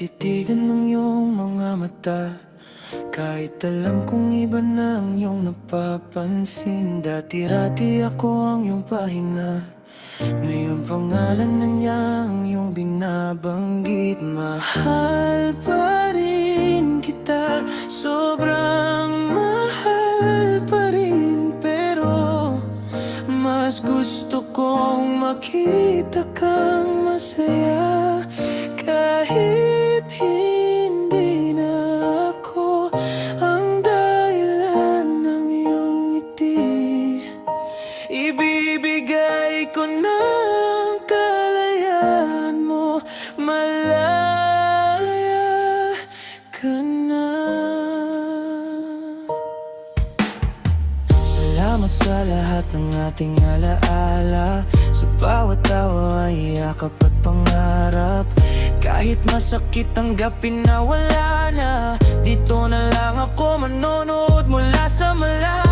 titigan ng iyong mga mata. Kahit alam kong iba na ang iyong napapansin. Dati-rati ako ang iyong pahinga, ngayon pangalan na niya ang iyong binabanggit. Mahal pa rin kita, sobrang mahal pa rin. Pero mas gusto kong makita kang masaya. Kahit hindi na ako ang dahilan ng iyong ngiti, ibibigay ko na ang kalayaan mo. Malaya ka na. Salamat sa lahat ng ating alaala. Sa bawat tawa ay yakap at pangarap. Kahit masakit tanggapin na wala na. Dito na lang ako manonood mula sa malayo.